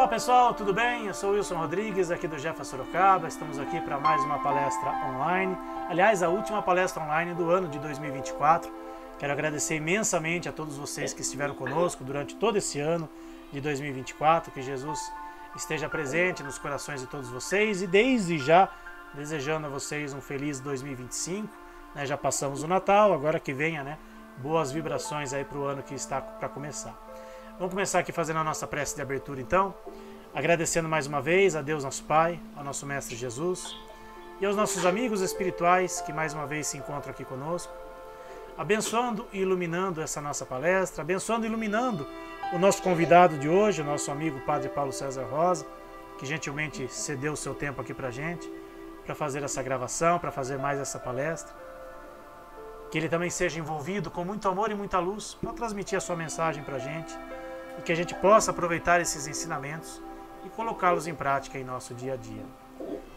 Olá pessoal, tudo bem? Eu sou o Wilson Rodrigues, aqui do Jefa Sorocaba. Estamos aqui para mais uma palestra online. Aliás, a última palestra online do ano de 2024. Quero agradecer imensamente a todos vocês que estiveram conosco durante todo esse ano de 2024. Que Jesus esteja presente nos corações de todos vocês e desde já desejando a vocês um feliz 2025. Já passamos o Natal, agora que venha, boas vibrações aí para o ano que está para começar. Vamos começar aqui fazendo a nossa prece de abertura então, agradecendo mais uma vez a Deus nosso Pai, ao nosso Mestre Jesus e aos nossos amigos espirituais que mais uma vez se encontram aqui conosco, abençoando e iluminando essa nossa palestra, abençoando e iluminando o nosso convidado de hoje, o nosso amigo Padre Paulo César Rosa, que gentilmente cedeu o seu tempo aqui para a gente, para fazer essa gravação, para fazer mais essa palestra. Que ele também seja envolvido com muito amor e muita luz para transmitir a sua mensagem para a gente e que a gente possa aproveitar esses ensinamentos e colocá-los em prática em nosso dia a dia.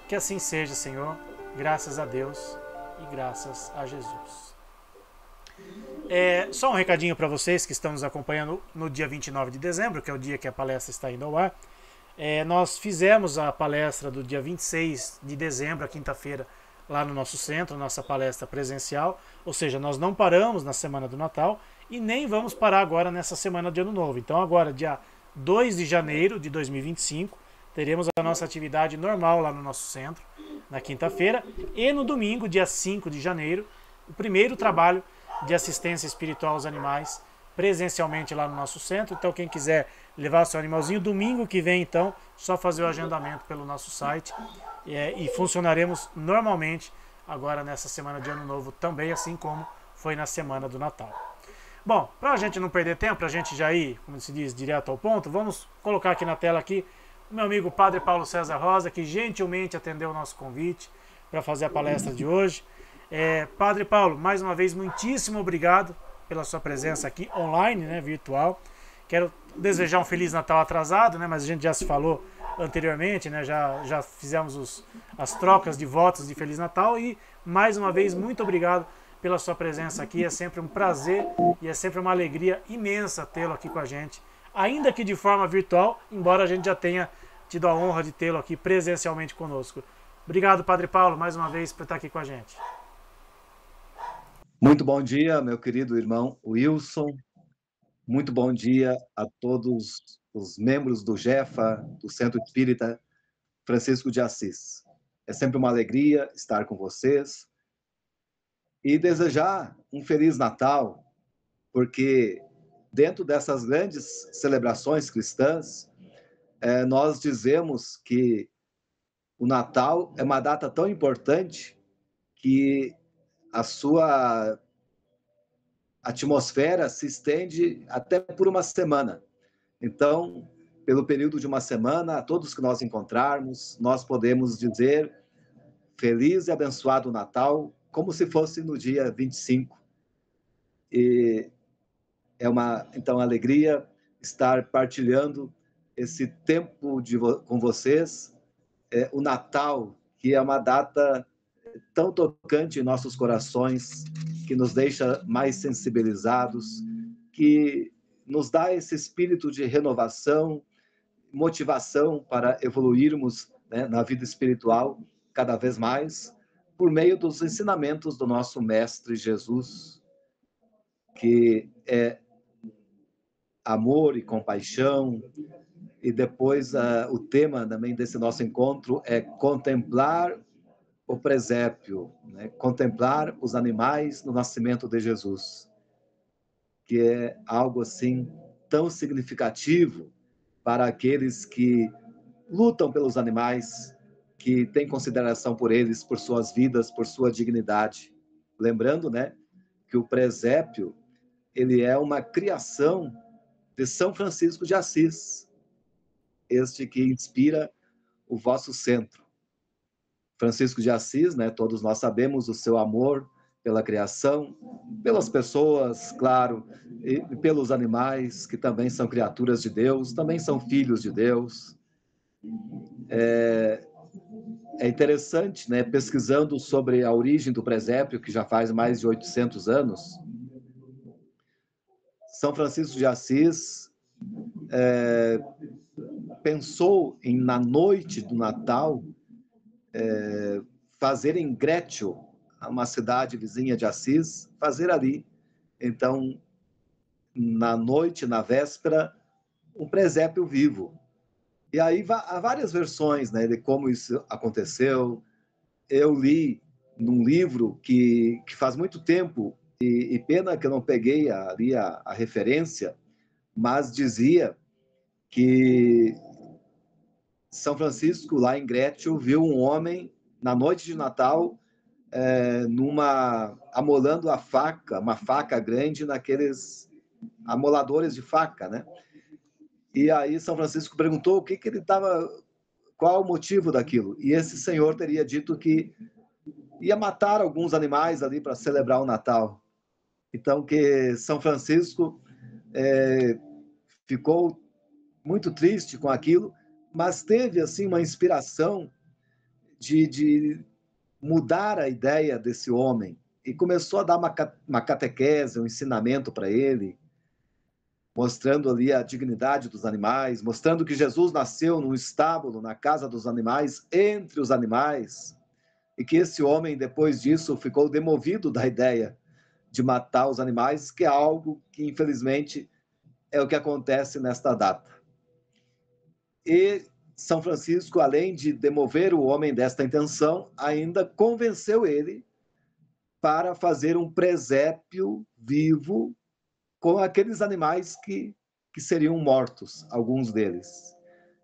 Que assim seja, Senhor, graças a Deus e graças a Jesus. Só um recadinho para vocês que estão nos acompanhando no dia 29 de dezembro, que é o dia que a palestra está indo ao ar. Nós fizemos a palestra do dia 26 de dezembro, a quinta-feira, lá no nosso centro, nossa palestra presencial, ou seja, nós não paramos na semana do Natal e nem vamos parar agora nessa semana de Ano Novo. Então agora, dia 2 de janeiro de 2025, teremos a nossa atividade normal lá no nosso centro, na quinta-feira, e no domingo, dia 5 de janeiro, o primeiro trabalho de assistência espiritual aos animais, presencialmente lá no nosso centro. Então quem quiser levar seu animalzinho, domingo que vem então, só fazer o agendamento pelo nosso site e funcionaremos normalmente agora nessa semana de Ano Novo também, assim como foi na semana do Natal. Bom, para a gente não perder tempo, para a gente já ir, como se diz, direto ao ponto, vamos colocar aqui na tela aqui o meu amigo Padre Paulo César Rosa, que gentilmente atendeu o nosso convite para fazer a palestra de hoje. Padre Paulo, mais uma vez, muitíssimo obrigado pela sua presença aqui online, virtual. Quero desejar um Feliz Natal atrasado, mas a gente já se falou anteriormente, já fizemos as trocas de votos de Feliz Natal e, mais uma vez, muito obrigado pela sua presença aqui. É sempre um prazer e é sempre uma alegria imensa tê-lo aqui com a gente, ainda que de forma virtual, embora a gente já tenha tido a honra de tê-lo aqui presencialmente conosco. Obrigado, Padre Paulo, mais uma vez, por estar aqui com a gente. Muito bom dia, meu querido irmão Wilson. Muito bom dia a todos os membros do Jefa, do Centro Espírita Francisco de Assis. É sempre uma alegria estar com vocês e desejar um Feliz Natal, porque dentro dessas grandes celebrações cristãs, nós dizemos que o Natal é uma data tão importante que a sua atmosfera se estende até por uma semana. Então, pelo período de uma semana, a todos que nós encontrarmos, nós podemos dizer feliz e abençoado Natal, como se fosse no dia 25. E é uma alegria estar partilhando esse tempo com vocês. O Natal, que é uma data tão tocante em nossos corações, que nos deixa mais sensibilizados, que nos dá esse espírito de renovação, motivação para evoluirmos na vida espiritual cada vez mais, por meio dos ensinamentos do nosso Mestre Jesus, que é amor e compaixão. E depois o tema também desse nosso encontro é contemplar o presépio, contemplar os animais no nascimento de Jesus, que é algo assim tão significativo para aqueles que lutam pelos animais, que têm consideração por eles, por suas vidas, por sua dignidade. Lembrando, que o presépio, ele é uma criação de São Francisco de Assis, este que inspira o vosso centro. Francisco de Assis, todos nós sabemos o seu amor pela criação, pelas pessoas, claro, e pelos animais, que também são criaturas de Deus, também são filhos de Deus. É interessante, pesquisando sobre a origem do presépio, que já faz mais de 800 anos, São Francisco de Assis pensou em, na noite do Natal, fazer em Grétio, uma cidade vizinha de Assis, fazer ali, então, na noite, na véspera, um presépio vivo. E aí há várias versões, né, de como isso aconteceu. Eu li num livro que faz muito tempo, e pena que eu não peguei ali a referência, mas dizia que São Francisco, lá em Grétio, viu um homem, na noite de Natal, amolando a faca, uma faca grande naqueles amoladores de faca, né? E aí São Francisco perguntou o que ele estava, qual o motivo daquilo. E esse senhor teria dito que ia matar alguns animais ali para celebrar o Natal. Então, que São Francisco ficou muito triste com aquilo, mas teve assim uma inspiração de mudar a ideia desse homem e começou a dar uma catequese, um ensinamento para ele, mostrando ali a dignidade dos animais, mostrando que Jesus nasceu num estábulo, na casa dos animais, entre os animais, e que esse homem, depois disso, ficou demovido da ideia de matar os animais, que é algo que, infelizmente, é o que acontece nesta data. E São Francisco, além de demover o homem desta intenção, ainda convenceu ele para fazer um presépio vivo com aqueles animais que seriam mortos, alguns deles.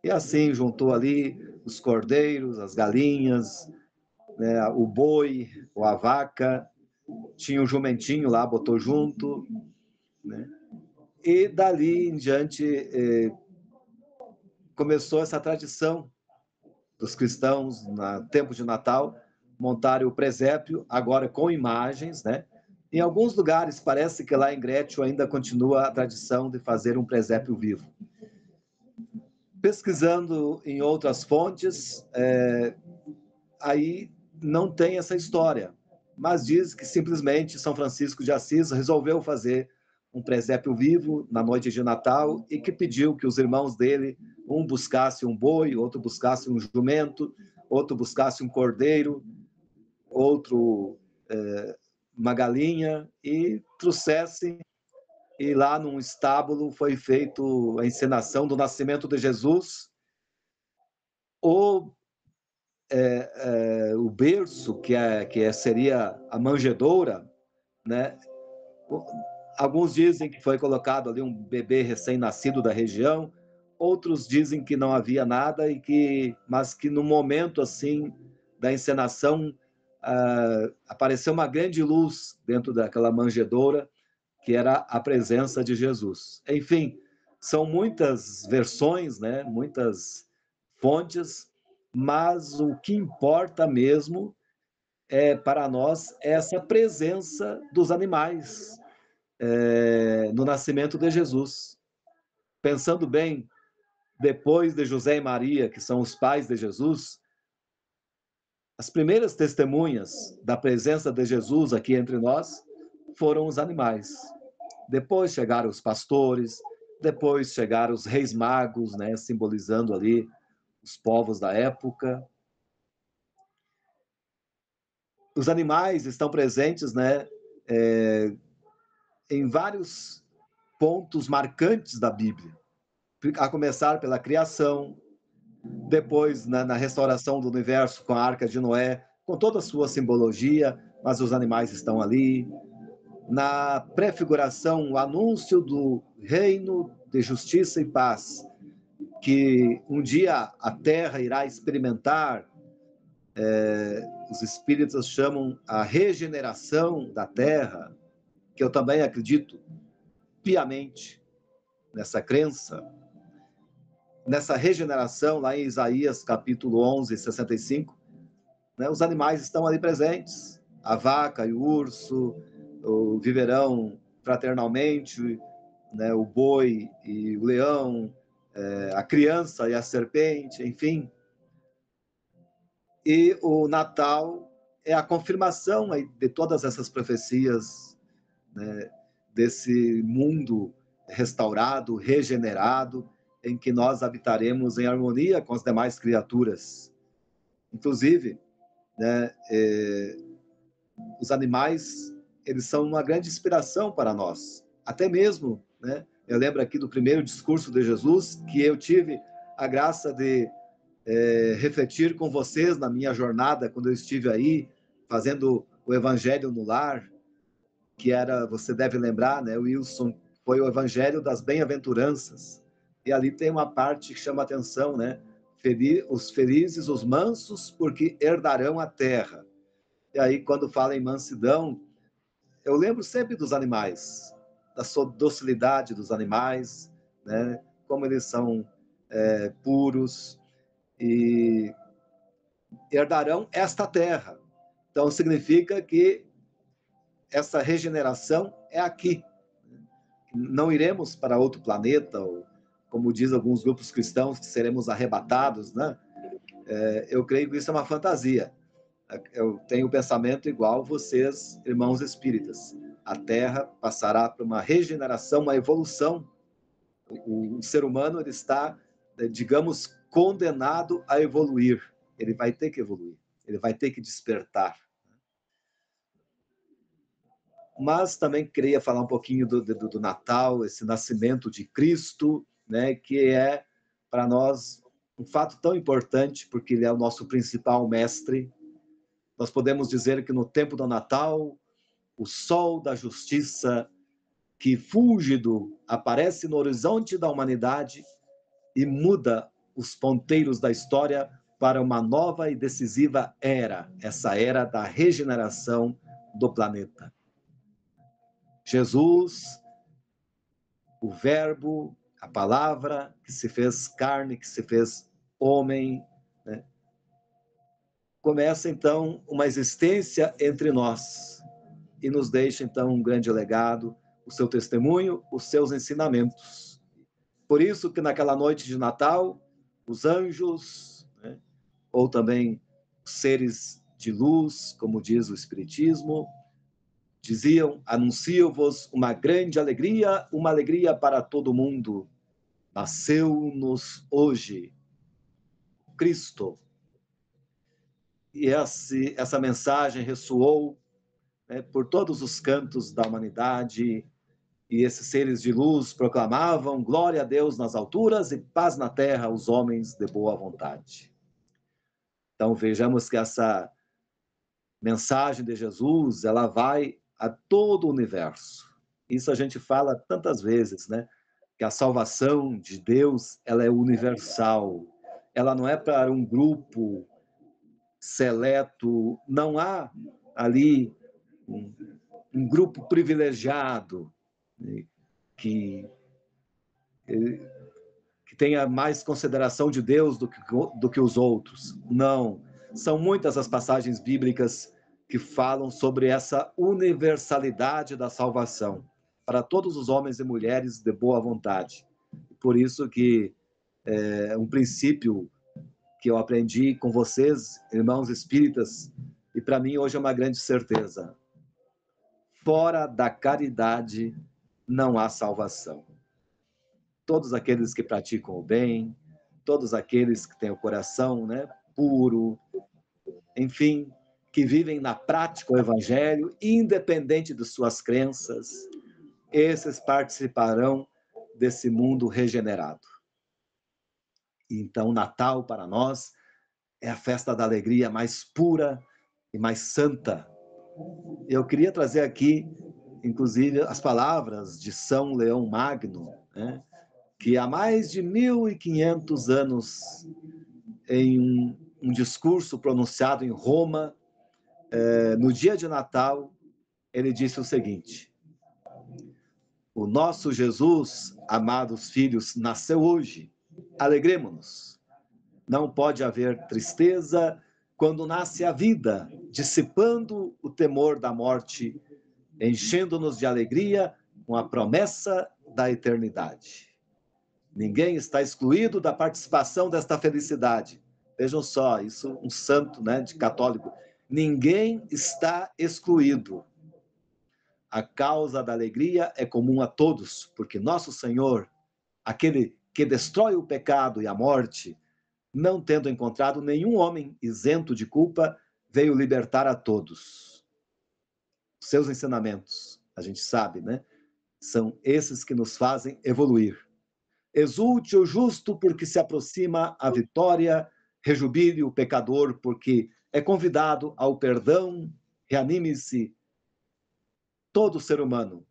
E assim juntou ali os cordeiros, as galinhas, né, o boi, ou a vaca, tinha o jumentinho lá, botou junto, né? E dali em diante começou essa tradição dos cristãos, no tempo de Natal, montarem o presépio, agora com imagens, né? Em alguns lugares, parece que lá em Grétio ainda continua a tradição de fazer um presépio vivo. Pesquisando em outras fontes, aí não tem essa história, mas diz que simplesmente São Francisco de Assis resolveu fazer um presépio vivo na noite de Natal e que pediu que os irmãos dele, um buscasse um boi, outro buscasse um jumento, outro buscasse um cordeiro, outro uma galinha, e trouxesse, e lá num estábulo foi feito a encenação do nascimento de Jesus. O berço, que seria a manjedoura, né? Alguns dizem que foi colocado ali um bebê recém-nascido da região, outros dizem que não havia nada, mas que no momento assim da encenação apareceu uma grande luz dentro daquela manjedoura, que era a presença de Jesus. Enfim, são muitas versões, né? Muitas fontes, mas o que importa mesmo para nós essa presença dos animais no nascimento de Jesus. Pensando bem, depois de José e Maria, que são os pais de Jesus, as primeiras testemunhas da presença de Jesus aqui entre nós foram os animais. Depois chegaram os pastores, depois chegaram os reis magos, né, simbolizando ali os povos da época. Os animais estão presentes, né, em vários pontos marcantes da Bíblia, a começar pela criação, depois na restauração do universo com a Arca de Noé, com toda a sua simbologia, mas os animais estão ali. Na prefiguração, o anúncio do reino de justiça e paz, que um dia a Terra irá experimentar, os espíritas chamam a regeneração da Terra, que eu também acredito piamente nessa crença, nessa regeneração, lá em Isaías capítulo 11, 65, né, os animais estão ali presentes, a vaca e o urso viverão fraternalmente, né, o boi e o leão, a criança e a serpente, enfim. E o Natal é a confirmação de todas essas profecias, né, desse mundo restaurado, regenerado, em que nós habitaremos em harmonia com as demais criaturas. Inclusive, né, os animais, eles são uma grande inspiração para nós. Até mesmo, né, eu lembro aqui do primeiro discurso de Jesus, que eu tive a graça de refletir com vocês na minha jornada, quando eu estive aí, fazendo o Evangelho no Lar, que era, você deve lembrar, né, Wilson, foi o Evangelho das Bem-aventuranças. E ali tem uma parte que chama atenção, né? Os felizes, os mansos, porque herdarão a terra. E aí, quando fala em mansidão, eu lembro sempre dos animais, da docilidade dos animais, né? Como eles são puros e herdarão esta terra. Então, significa que essa regeneração é aqui. Não iremos para outro planeta, ou, como diz alguns grupos cristãos, que seremos arrebatados, né? Eu creio que isso é uma fantasia. Eu tenho um pensamento igual vocês, irmãos espíritas. A Terra passará por uma regeneração, uma evolução. O ser humano, ele está, digamos, condenado a evoluir. Ele vai ter que evoluir. Ele vai ter que despertar. Mas também queria falar um pouquinho do Natal, esse nascimento de Cristo, né, que é, para nós, um fato tão importante, porque ele é o nosso principal mestre. Nós podemos dizer que no tempo do Natal, o sol da justiça, que fúlgido aparece no horizonte da humanidade e muda os ponteiros da história para uma nova e decisiva era, essa era da regeneração do planeta. Jesus, o Verbo, a palavra que se fez carne, que se fez homem, né? Começa então uma existência entre nós e nos deixa então um grande legado, o seu testemunho, os seus ensinamentos. Por isso que naquela noite de Natal, os anjos, né, ou também os seres de luz, como diz o Espiritismo, diziam: anuncio-vos uma grande alegria, uma alegria para todo mundo. Nasceu-nos hoje Cristo. E essa mensagem ressoou, né, por todos os cantos da humanidade, e esses seres de luz proclamavam glória a Deus nas alturas e paz na terra aos homens de boa vontade. Então vejamos que essa mensagem de Jesus, ela vai a todo o universo. Isso a gente fala tantas vezes, né? Que a salvação de Deus, ela é universal. Ela não é para um grupo seleto, não há ali um grupo privilegiado, né, que tenha mais consideração de Deus do que os outros. Não. São muitas as passagens bíblicas que falam sobre essa universalidade da salvação para todos os homens e mulheres de boa vontade. Por isso que um princípio que eu aprendi com vocês, irmãos espíritas, e para mim hoje é uma grande certeza: fora da caridade não há salvação. Todos aqueles que praticam o bem, todos aqueles que têm o coração, né, puro, enfim, que vivem na prática o Evangelho, independente de suas crenças, esses participarão desse mundo regenerado. Então, Natal para nós é a festa da alegria mais pura e mais santa. Eu queria trazer aqui, inclusive, as palavras de São Leão Magno, né, que há mais de 1500 anos, em um discurso pronunciado em Roma, no dia de Natal, ele disse o seguinte: o nosso Jesus, amados filhos, nasceu hoje. Alegremo-nos. Não pode haver tristeza quando nasce a vida, dissipando o temor da morte, enchendo-nos de alegria com a promessa da eternidade. Ninguém está excluído da participação desta felicidade. Vejam só, isso um santo, né, de católico. Ninguém está excluído. A causa da alegria é comum a todos, porque nosso Senhor, aquele que destrói o pecado e a morte, não tendo encontrado nenhum homem isento de culpa, veio libertar a todos. Seus ensinamentos, a gente sabe, né? São esses que nos fazem evoluir. Exulte o justo, porque se aproxima a vitória, rejubile o pecador, porque é convidado ao perdão, reanime-se todo ser humano,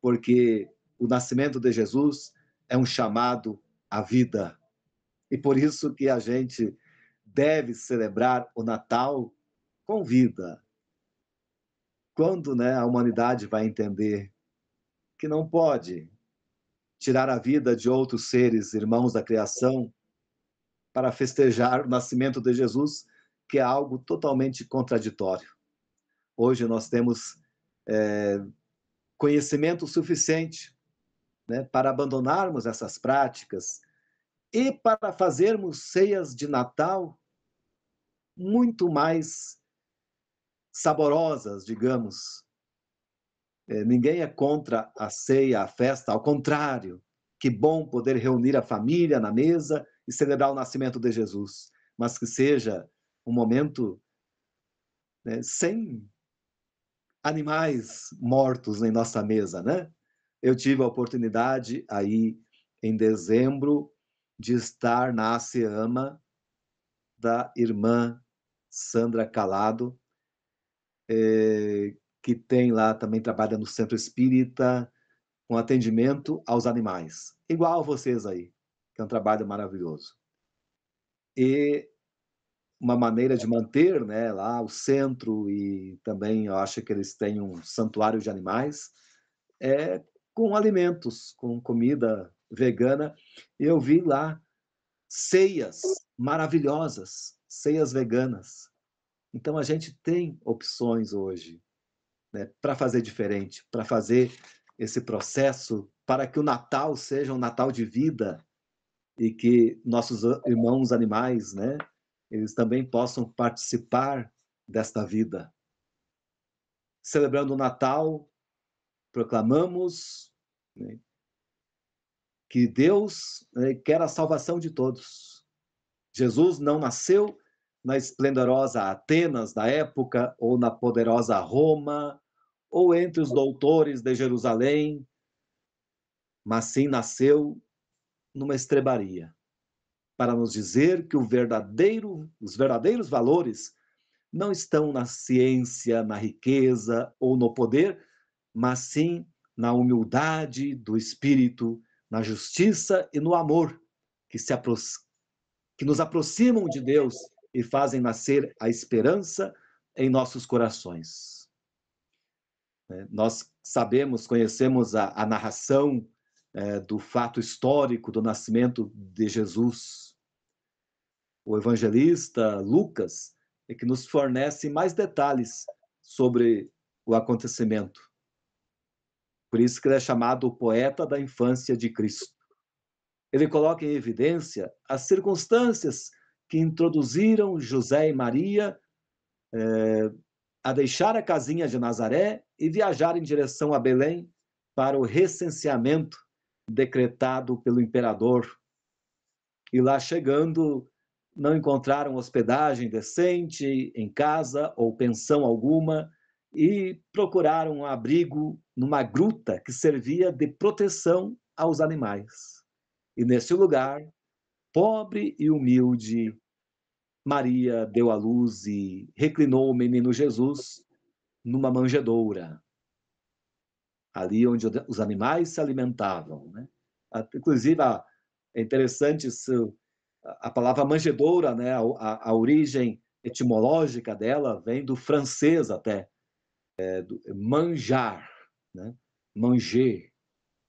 porque o nascimento de Jesus é um chamado à vida. E por isso que a gente deve celebrar o Natal com vida. Quando, né, a humanidade vai entender que não pode tirar a vida de outros seres, irmãos da criação, para festejar o nascimento de Jesus, que é algo totalmente contraditório. Hoje nós temos conhecimento suficiente, né, para abandonarmos essas práticas e para fazermos ceias de Natal muito mais saborosas, digamos. Ninguém é contra a ceia, a festa, ao contrário. Que bom poder reunir a família na mesa e celebrar o nascimento de Jesus, mas que seja um momento, né, sem animais mortos em nossa mesa, né? Eu tive a oportunidade aí em dezembro de estar na ASEAMA da irmã Sandra Calado, que tem lá, também trabalha no Centro Espírita, com atendimento aos animais. Igual a vocês aí, que é um trabalho maravilhoso. E uma maneira de manter, né, lá o centro, e também eu acho que eles têm um santuário de animais, é com alimentos, com comida vegana. E eu vi lá ceias maravilhosas, ceias veganas. Então a gente tem opções hoje, né, para fazer diferente, para fazer esse processo, para que o Natal seja um Natal de vida e que nossos irmãos animais, né, eles também possam participar desta vida. Celebrando o Natal, proclamamos, né, que Deus, né, quer a salvação de todos. Jesus não nasceu na esplendorosa Atenas da época, ou na poderosa Roma, ou entre os doutores de Jerusalém, mas sim nasceu numa estrebaria, para nos dizer que os verdadeiros valores não estão na ciência, na riqueza ou no poder, mas sim na humildade do espírito, na justiça e no amor, que nos aproximam de Deus e fazem nascer a esperança em nossos corações. Nós sabemos, conhecemos a narração do fato histórico do nascimento de Jesus. O evangelista Lucas é que nos fornece mais detalhes sobre o acontecimento. Por isso que ele é chamado o poeta da infância de Cristo. Ele coloca em evidência as circunstâncias que introduziram José e Maria a deixar a casinha de Nazaré e viajar em direção a Belém para o recenseamento decretado pelo imperador. E lá chegando, não encontraram hospedagem decente em casa ou pensão alguma e procuraram um abrigo numa gruta que servia de proteção aos animais. E nesse lugar, pobre e humilde, Maria deu à luz e reclinou o menino Jesus numa manjedoura, ali onde os animais se alimentavam, né? Inclusive, é interessante isso, a palavra manjedoura, né? A origem etimológica dela vem do francês até, do manjar, né? Manger,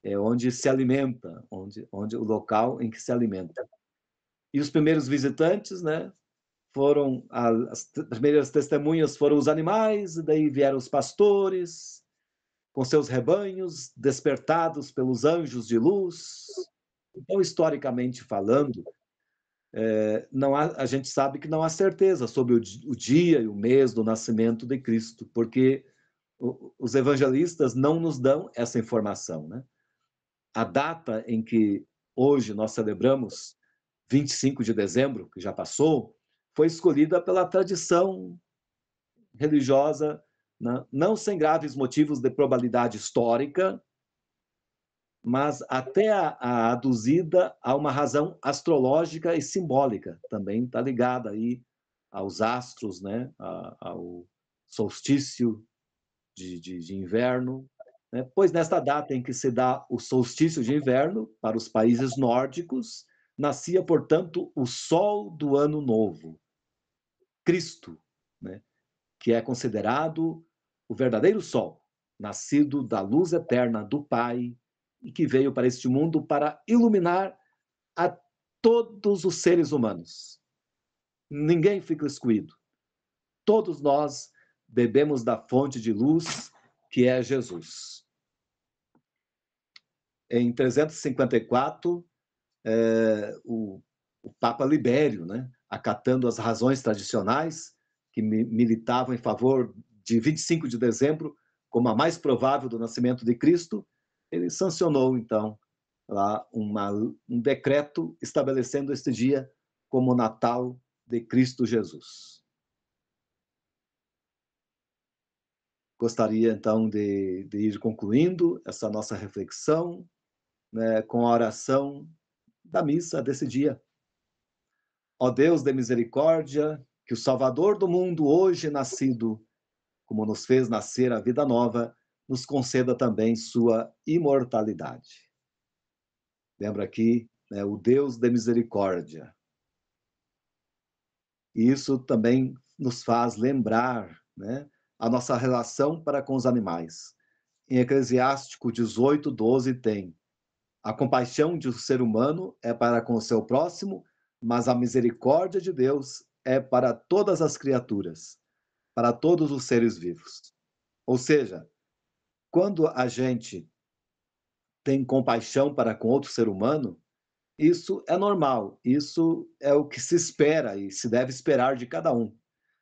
é onde se alimenta, onde o local em que se alimenta. E os primeiros visitantes, né? As primeiras testemunhas foram os animais, e daí vieram os pastores, com seus rebanhos, despertados pelos anjos de luz. Então, historicamente falando, a gente sabe que não há certeza sobre o dia e o mês do nascimento de Cristo, porque os evangelistas não nos dão essa informação, né? A data em que hoje nós celebramos 25 de dezembro, que já passou, foi escolhida pela tradição religiosa, né? Não sem graves motivos de probabilidade histórica, mas até aduzida a uma razão astrológica e simbólica, também está ligada aí aos astros, né? Ao solstício de inverno, né? Pois nesta data em que se dá o solstício de inverno para os países nórdicos, nascia, portanto, o sol do ano novo, Cristo, né? Que é considerado o verdadeiro sol, nascido da luz eterna do Pai e que veio para este mundo para iluminar a todos os seres humanos. Ninguém fica excluído. Todos nós bebemos da fonte de luz que é Jesus. Em 354, o Papa Libério, né, acatando as razões tradicionais que militavam em favor de 25 de dezembro como a mais provável do nascimento de Cristo, ele sancionou, então, lá um decreto estabelecendo este dia como o Natal de Cristo Jesus. Gostaria, então, de ir concluindo essa nossa reflexão, né, com a oração da missa desse dia. Ó Deus de misericórdia, que o Salvador do mundo, hoje nascido, como nos fez nascer a vida nova, nos conceda também sua imortalidade. Lembra aqui, né, o Deus de misericórdia. E isso também nos faz lembrar, né, a nossa relação para com os animais. Em Eclesiástico 18:12 tem: a compaixão de um ser humano é para com o seu próximo, mas a misericórdia de Deus é para todas as criaturas, para todos os seres vivos. Ou seja, quando a gente tem compaixão para com outro ser humano, isso é normal, isso é o que se espera e se deve esperar de cada um.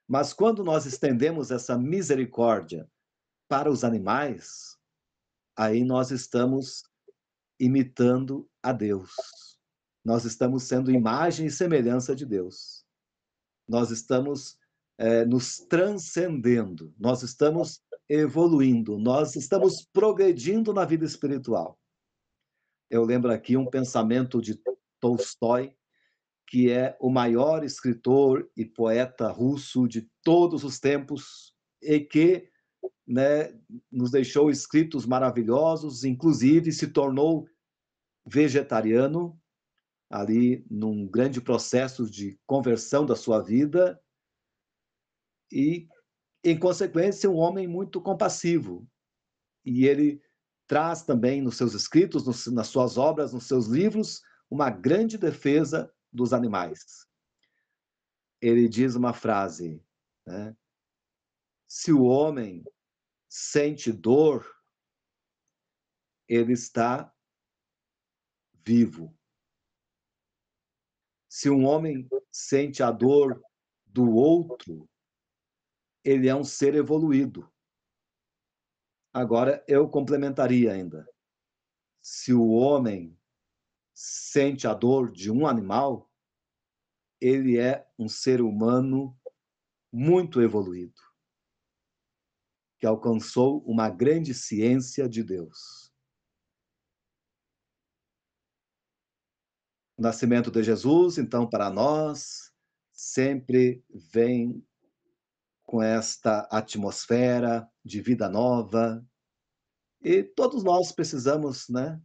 Mas quando nós estendemos essa misericórdia para os animais, aí nós estamos imitando a Deus. Nós estamos sendo imagem e semelhança de Deus. Nós estamos nos transcendendo, nós estamos evoluindo, nós estamos progredindo na vida espiritual. Eu lembro aqui um pensamento de Tolstói, que é o maior escritor e poeta russo de todos os tempos e que, né, nos deixou escritos maravilhosos, inclusive se tornou vegetariano, ali num grande processo de conversão da sua vida e, em consequência, um homem muito compassivo. E ele traz também nos seus escritos, nas suas obras, nos seus livros, uma grande defesa dos animais. Ele diz uma frase, né? Se o homem sente dor, ele está vivo. Se um homem sente a dor do outro, ele é um ser evoluído. Agora, eu complementaria ainda. Se o homem sente a dor de um animal, ele é um ser humano muito evoluído, que alcançou uma grande ciência de Deus. O nascimento de Jesus, então, para nós, sempre vem com esta atmosfera de vida nova. E todos nós precisamos, né,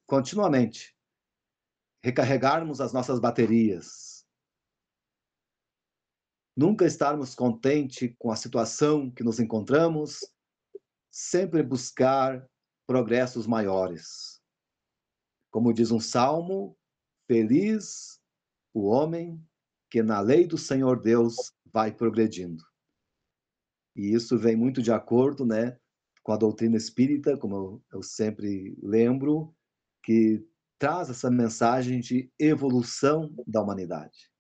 continuamente recarregarmos as nossas baterias. Nunca estarmos contentes com a situação que nos encontramos, sempre buscar progressos maiores. Como diz um salmo, feliz o homem que na lei do Senhor Deus vai progredindo. E isso vem muito de acordo, né, com a doutrina espírita, como eu sempre lembro, que traz essa mensagem de evolução da humanidade.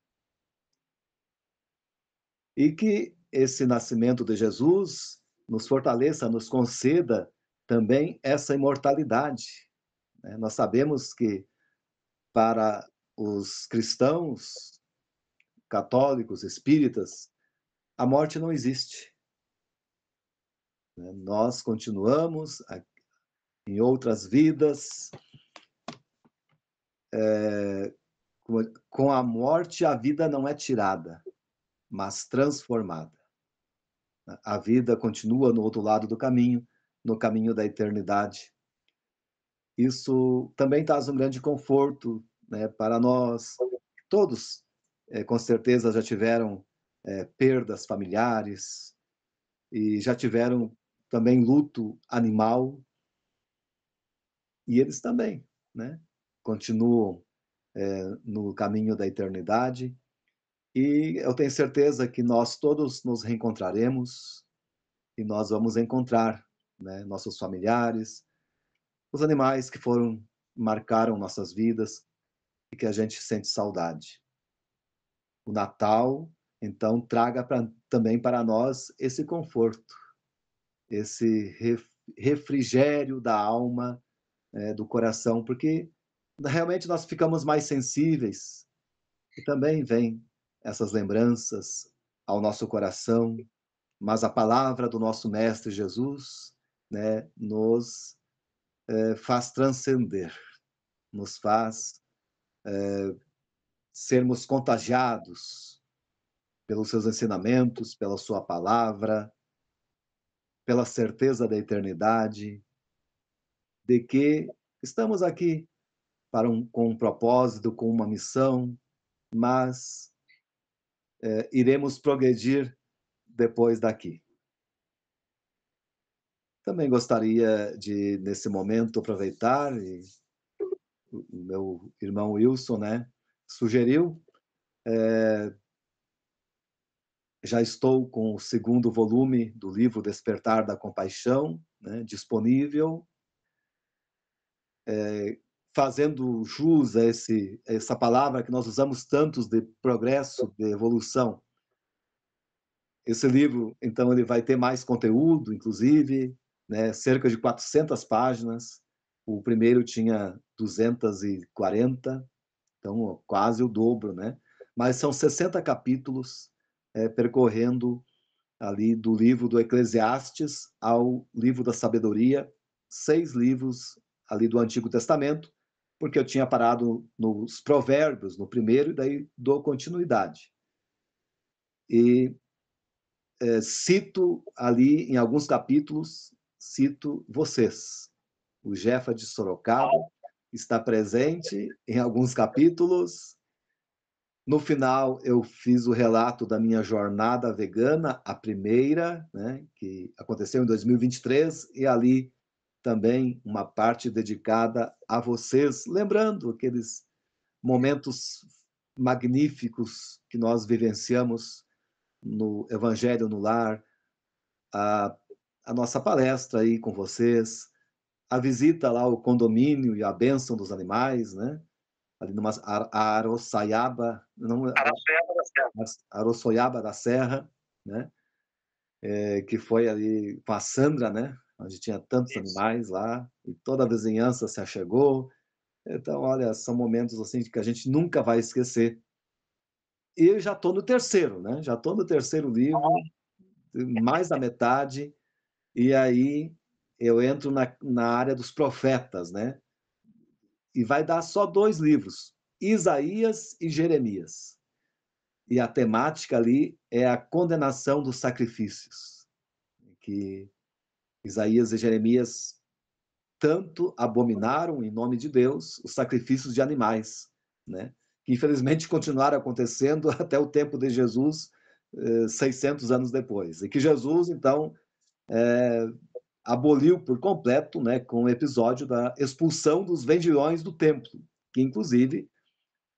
E que esse nascimento de Jesus nos fortaleça, nos conceda também essa imortalidade, né? Nós sabemos que para os cristãos, católicos, espíritas, a morte não existe, né? Nós continuamos em outras vidas, com a morte a vida não é tirada, mas transformada. A vida continua no outro lado do caminho, no caminho da eternidade. Isso também traz um grande conforto, né, para nós. Todos, com certeza, já tiveram perdas familiares e já tiveram também luto animal, e eles também, né, continuam no caminho da eternidade. E eu tenho certeza que nós todos nos reencontraremos e nós vamos encontrar, né, nossos familiares, os animais que marcaram nossas vidas e que a gente sente saudade. O Natal, então, traga também para nós esse conforto, esse refrigério da alma, do coração, porque realmente nós ficamos mais sensíveis e também vem essas lembranças ao nosso coração, mas a palavra do nosso Mestre Jesus, né, nos faz transcender, nos faz sermos contagiados pelos seus ensinamentos, pela sua palavra, pela certeza da eternidade, de que estamos aqui com um propósito, com uma missão, mas iremos progredir depois daqui. Também gostaria de, nesse momento, aproveitar, e o meu irmão Wilson, né, sugeriu, já estou com o segundo volume do livro Despertar da Compaixão, né, disponível, fazendo jus a essa palavra que nós usamos tantos de progresso, de evolução. Esse livro, então, ele vai ter mais conteúdo, inclusive, né, cerca de 400 páginas. O primeiro tinha 240, então quase o dobro, né? Mas são 60 capítulos percorrendo ali do livro do Eclesiastes ao livro da Sabedoria, 6 livros ali do Antigo Testamento, porque eu tinha parado nos Provérbios, no primeiro, e daí dou continuidade. E cito ali, em alguns capítulos, cito vocês. O Jefa de Sorocaba está presente em alguns capítulos. No final, eu fiz o relato da minha jornada vegana, a primeira, né, que aconteceu em 2023, e ali também uma parte dedicada a vocês, lembrando aqueles momentos magníficos que nós vivenciamos no Evangelho no Lar, a nossa palestra aí com vocês, a visita lá ao condomínio e a bênção dos animais, né? Ali numa Arosaiaba, não, Arossoiaba da Serra, né? Que foi ali com a Sandra, né? Onde tinha tantos animais lá, e toda a vizinhança se achegou. Então, olha, são momentos assim que a gente nunca vai esquecer. E eu já estou no terceiro, né? Já estou no terceiro livro, mais da metade, e aí eu entro na área dos profetas, né? E vai dar só 2 livros, Isaías e Jeremias. E a temática ali é a condenação dos sacrifícios, que Isaías e Jeremias tanto abominaram em nome de Deus os sacrifícios de animais, né? Que infelizmente continuaram acontecendo até o tempo de Jesus, 600 anos depois. E que Jesus, então, aboliu por completo, né, com o episódio da expulsão dos vendilhões do templo, que inclusive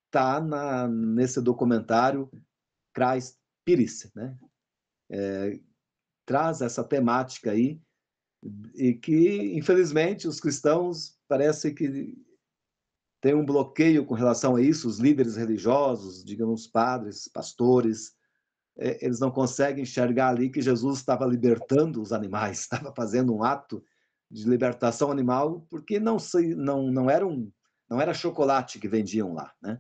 está nesse documentário Christ Pires, né? Traz essa temática aí, e que, infelizmente, os cristãos parece que tem um bloqueio com relação a isso, os líderes religiosos, digamos, padres, pastores, eles não conseguem enxergar ali que Jesus estava libertando os animais, estava fazendo um ato de libertação animal, porque não era chocolate que vendiam lá, né?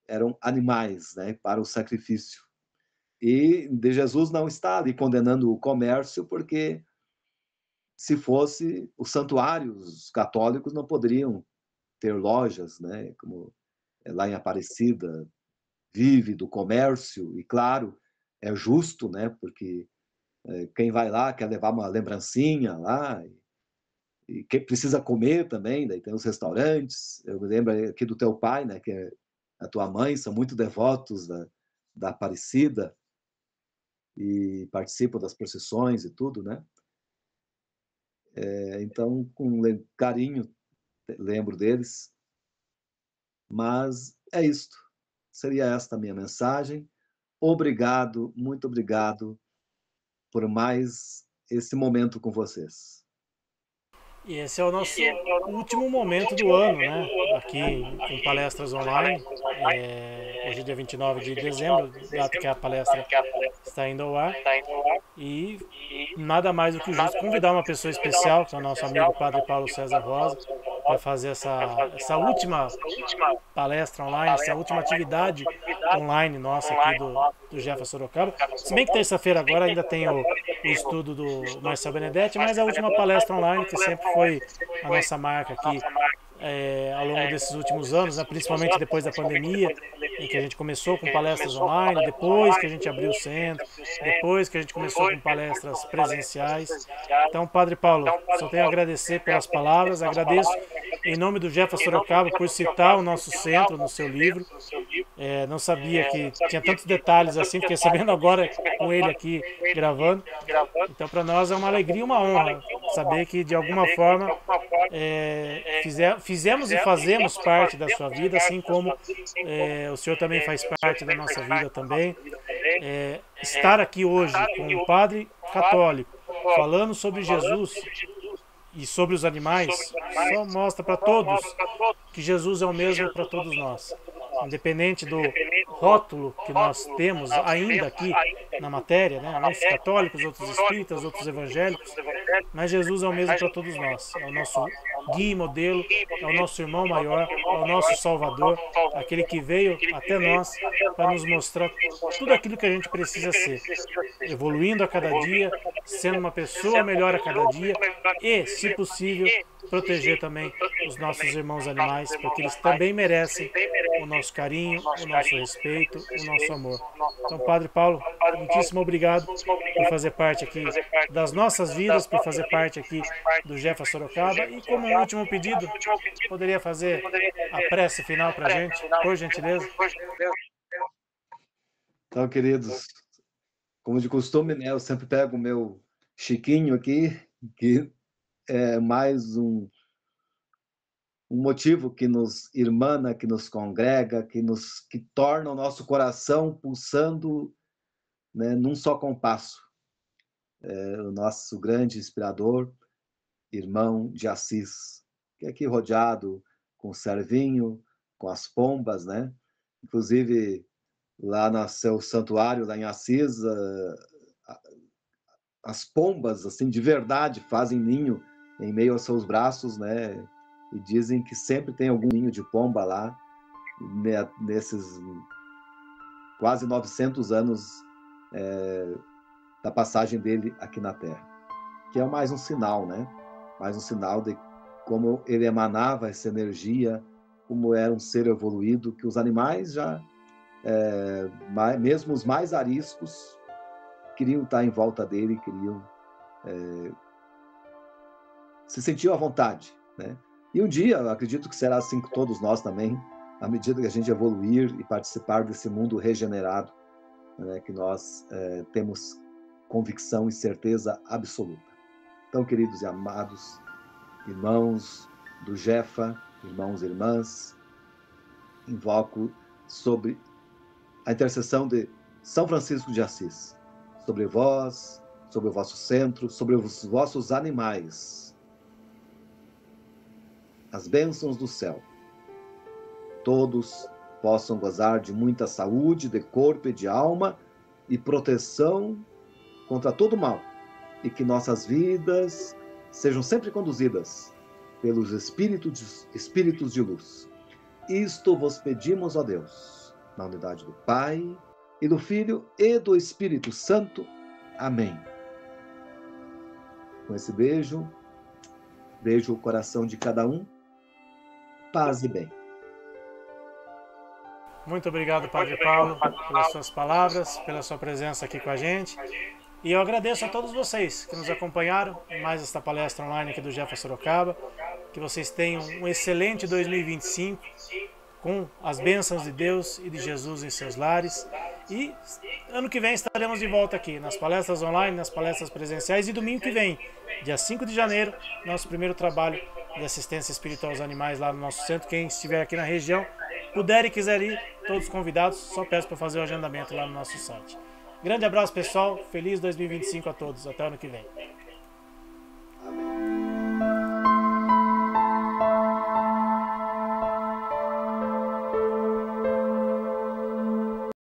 Eram animais, né, para o sacrifício. E de Jesus não está ali condenando o comércio, porque se fosse os santuários católicos não poderiam ter lojas, né, como lá em Aparecida, vive do comércio, e claro, é justo, né, porque quem vai lá quer levar uma lembrancinha lá, e quem precisa comer também, daí tem os restaurantes. Eu me lembro aqui do teu pai, né, que é a tua mãe, são muito devotos da Aparecida e participam das procissões e tudo, né? Então, com carinho, lembro deles. Mas é isto. Seria esta a minha mensagem. Obrigado, muito obrigado por mais esse momento com vocês. E esse é o nosso último momento do ano, né? Aqui com palestras online. Hoje é dia 29 de dezembro, data que a palestra está indo ao ar. E nada mais do que justo convidar uma pessoa especial, que é o nosso amigo Padre Paulo César Rosa, para fazer essa última palestra online, essa última atividade online nossa aqui do Jefa Sorocaba. Se bem que terça-feira agora ainda tem o estudo do Marcel Benedetti, mas a última palestra online, que sempre foi a nossa marca aqui ao longo desses últimos anos, né, principalmente depois da pandemia, em que a gente começou com palestras online, depois que a gente abriu o centro, depois que a gente começou com palestras presenciais. Então, Padre Paulo, só tenho a agradecer pelas palavras, agradeço em nome do Jefa Sorocaba por citar o nosso centro no seu livro. Não sabia que tinha tantos detalhes assim, fiquei sabendo agora com ele aqui gravando. Então, para nós é uma alegria e uma honra saber que, de alguma forma, fizemos e fazemos parte da sua vida, assim como o senhor também faz parte da nossa vida também. Estar aqui hoje com um padre católico falando sobre Jesus e sobre os animais só mostra para todos que Jesus é o mesmo para todos nós. Independente do rótulo que nós temos ainda aqui na matéria, né? Uns católicos, outros espíritas, outros evangélicos, mas Jesus é o mesmo para todos nós. É o nosso guia e modelo, é o nosso irmão maior, é o nosso Salvador, aquele que veio até nós para nos mostrar tudo aquilo que a gente precisa ser, evoluindo a cada dia, sendo uma pessoa melhor a cada dia e, se possível, proteger também os nossos irmãos animais, porque eles também merecem o nosso carinho, o nosso respeito, o nosso amor. Então, Padre Paulo, muitíssimo obrigado por fazer parte aqui das nossas vidas, por fazer parte aqui do Jefa Sorocaba. E como um último pedido, poderia fazer a prece final para a gente, por gentileza? Então, queridos, como de costume, né, eu sempre pego o meu Chiquinho aqui, que é mais um motivo que nos irmana, que nos congrega, que torna o nosso coração pulsando, né, num só compasso. O nosso grande inspirador, irmão de Assis, que é aqui rodeado com o servinho, com as pombas, né? Inclusive, lá no seu santuário, lá em Assis, as pombas, assim, de verdade, fazem ninho em meio aos seus braços, né? E dizem que sempre tem algum ninho de pomba lá, nesses quase 900 anos da passagem dele aqui na Terra. Que é mais um sinal, né? Mais um sinal de como ele emanava essa energia, como era um ser evoluído, que os animais já, mesmo os mais ariscos, queriam estar em volta dele, queriam se sentiam à vontade, né? E um dia, eu acredito que será assim com todos nós também, à medida que a gente evoluir e participar desse mundo regenerado, né, que nós temos convicção e certeza absoluta. Então, queridos e amados irmãos do Jefa, irmãos e irmãs, invoco sobre a intercessão de São Francisco de Assis, sobre vós, sobre o vosso centro, sobre os vossos animais, as bênçãos do céu. Todos possam gozar de muita saúde de corpo e de alma e proteção contra todo mal, e que nossas vidas sejam sempre conduzidas pelos espíritos de luz. Isto vos pedimos, ó Deus, na unidade do Pai, e do Filho, e do Espírito Santo. Amém. Com esse beijo o coração de cada um. Paz e bem. Muito obrigado, Padre Paulo, pelas suas palavras, pela sua presença aqui com a gente. E eu agradeço a todos vocês que nos acompanharam em mais esta palestra online aqui do Jefa Sorocaba. Que vocês tenham um excelente 2025 com as bênçãos de Deus e de Jesus em seus lares. E ano que vem estaremos de volta aqui nas palestras online, nas palestras presenciais. E domingo que vem, dia 5 de janeiro, nosso primeiro trabalho de assistência espiritual aos animais lá no nosso centro. Quem estiver aqui na região, puder e quiser ir, todos convidados, só peço para fazer o agendamento lá no nosso site. Grande abraço, pessoal. Feliz 2025 a todos. Até ano que vem.